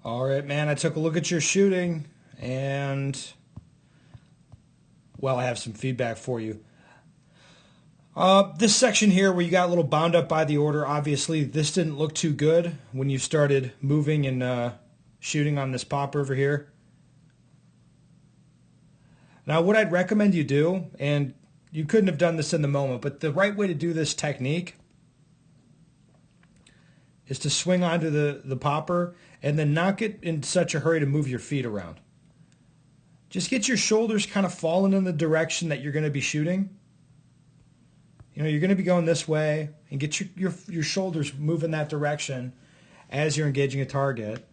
All right, man, I took a look at your shooting and, well, I have some feedback for you. This section here where you got a little bound up by the order, obviously this didn't look too good when you started moving and shooting on this pop over here. Now what I'd recommend you do, and you couldn't have done this in the moment, but the right way to do this technique is to swing onto the popper and then not get in such a hurry to move your feet around. Just get your shoulders kind of falling in the direction that you're going to be shooting. You know, you're going to be going this way, and get your shoulders moving that direction as you're engaging a target.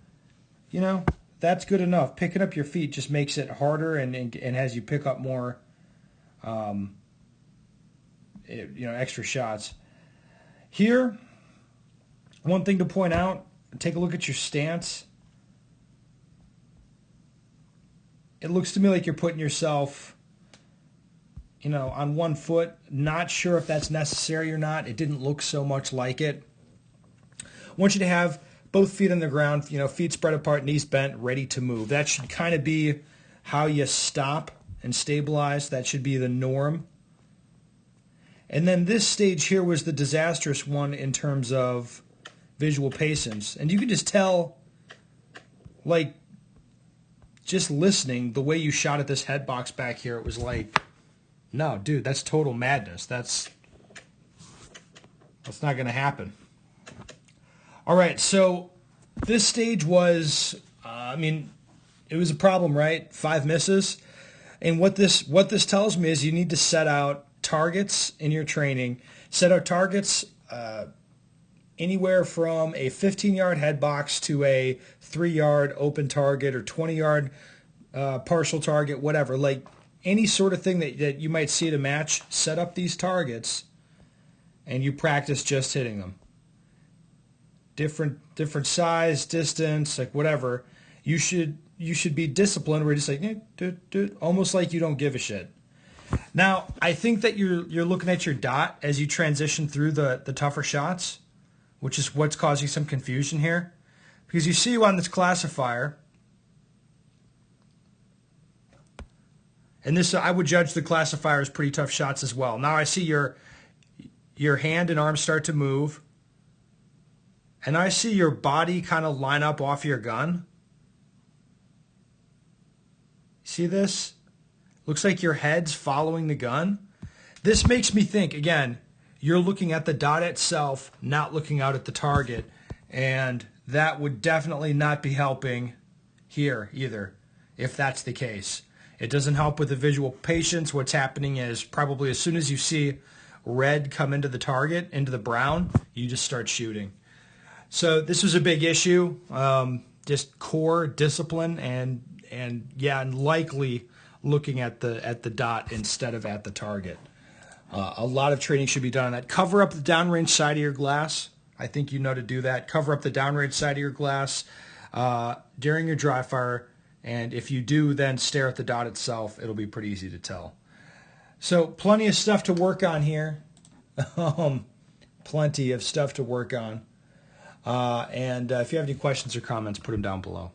You know, that's good enough. Picking up your feet just makes it harder and has you pick up more, extra shots. Here, one thing to point out, take a look at your stance. It looks to me like you're putting yourself, on one foot. Not sure if that's necessary or not. It didn't look so much like it. I want you to have both feet on the ground, feet spread apart, knees bent, ready to move. That should kind of be how you stop and stabilize. That should be the norm. And then this stage here was the disastrous one in terms of visual patience. And you can just tell, just listening, the way you shot at this head box back here, it was like, no, dude, that's total madness. That's not going to happen. All right, so this stage was, it was a problem, right? 5 misses. And what this tells me is you need to set out targets in your training. Set out targets anywhere from a 15-yard head box to a 3-yard open target or 20-yard partial target, whatever. Like any sort of thing that you might see at a match, set up these targets and you practice just hitting them. Different size, distance, like whatever. You should be disciplined where you're just like, almost like you don't give a shit. Now, I think that you're looking at your dot as you transition through the tougher shots, which is what's causing some confusion here. Because you see on this classifier, and this, I would judge the classifier as pretty tough shots as well. Now I see your hand and arm start to move, and I see your body kind of line up off your gun. See this? Looks like your head's following the gun. This makes me think, again, you're looking at the dot itself, not looking out at the target, and that would definitely not be helping here either, if that's the case. It doesn't help with the visual patience. What's happening is probably as soon as you see red come into the target, into the brown, you just start shooting. So this was a big issue, just core discipline and likely looking at the dot instead of at the target. A lot of training should be done on that. Cover up the downrange side of your glass. I think you know to do that. Cover up the downrange side of your glass during your dry fire. And if you do then stare at the dot itself, it'll be pretty easy to tell. So plenty of stuff to work on here. Plenty of stuff to work on. And if you have any questions or comments, put them down below.